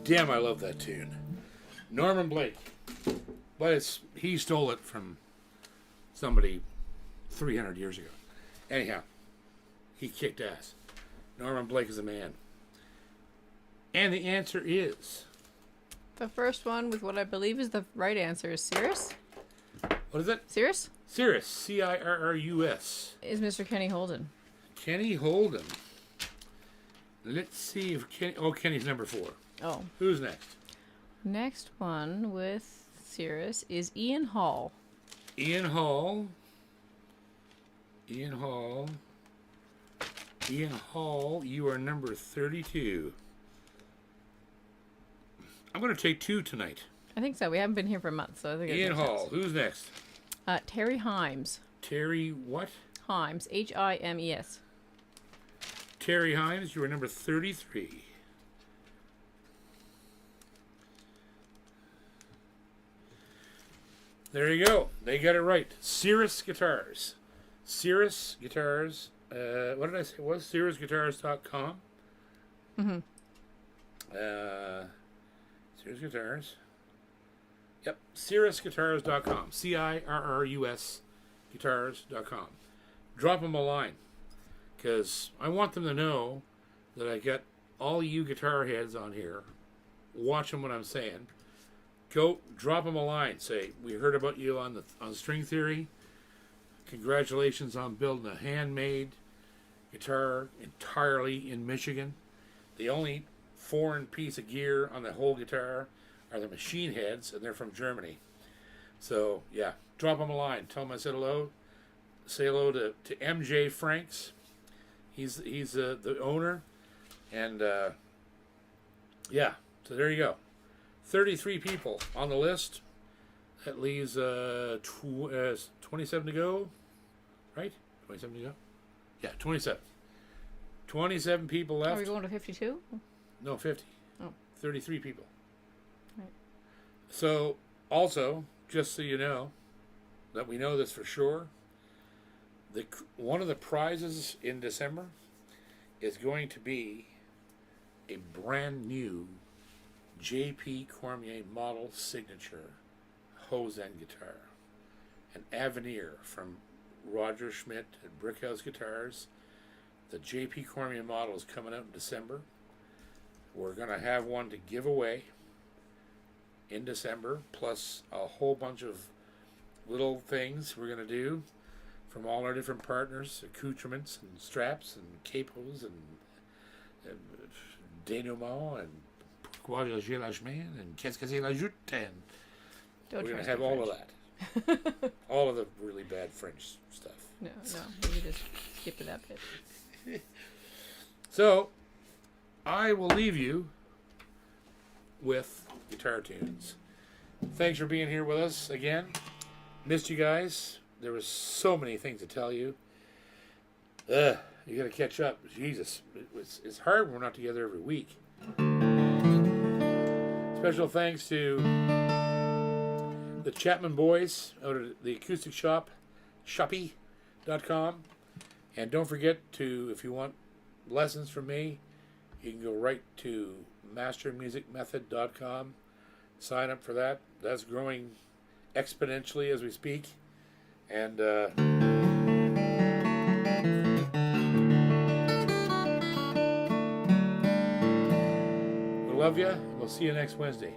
Damn, I love that tune. Norman Blake. But he stole it from somebody 300 years ago. Anyhow, he kicked ass. Norman Blake is a man. And the answer is... The first one with what I believe is the right answer is Cirrus. What is it? Cirrus? Cirrus. C-I-R-R-U-S. Is Mr. Kenny Holden. Kenny Holden. Let's see if Kenny... Oh, Kenny's number 4. Oh. Who's next? Next one with Cirrus is Ian Hall. Ian Hall. Ian Hall. Ian Hall, you are number 32. I'm going to take 2 tonight. I think so. We haven't been here for a month, so I think Ian Hall. Who's next? Terry Himes. Terry what? Himes. H-I-M-E-S. Terry Himes, you are number 33. There you go. They got it right. Cirrus Guitars. Cirrus Guitars. What did I say it was? CirrusGuitars.com. Mm-hmm. Cirrus Guitars. Yep. CirrusGuitars.com. C-I-R-R-U-S Guitars.com. Drop them a line. Because I want them to know that I got all you guitar heads on here watching what I'm saying. Go drop them a line. Say, we heard about you on String Theory. Congratulations on building a handmade guitar entirely in Michigan. The only foreign piece of gear on the whole guitar are the machine heads, and they're from Germany. So, yeah, drop them a line. Tell them I said hello. Say hello to MJ Franks. He's the owner. And, yeah, so there you go. 33 people on the list. That leaves 27 to go, right? 27 to go? Yeah, 27. 27 people left. Are we going to 52? No, 50. Oh. 33 people. Right. So, also, just so you know, that we know this for sure, one of the prizes in December is going to be a brand new J.P. Cormier model signature Hosen guitar. an Avenir from Roger Schmidt at Brickhouse Guitars. The J.P. Cormier model is coming out in December. We're going to have one to give away in December, plus a whole bunch of little things we're going to do from all our different partners, accoutrements and straps and capos and dénouement and pourquoi j'ai la chemin and qu'est-ce que c'est la joute, and Don't we're try going to to have speak all of French. that. All of the really bad French stuff. No, you just skip to that bit. So, I will leave you with guitar tunes. Thanks for being here with us again. Missed you guys. There was so many things to tell you. You got to catch up. Jesus, it's hard when we're not together every week. Special thanks to the Chapman boys out at the Acoustic Shop, shoppy.com. And don't forget to, if you want lessons from me, you can go right to mastermusicmethod.com. Sign up for that. That's growing exponentially as we speak. And we love you. We'll see you next Wednesday.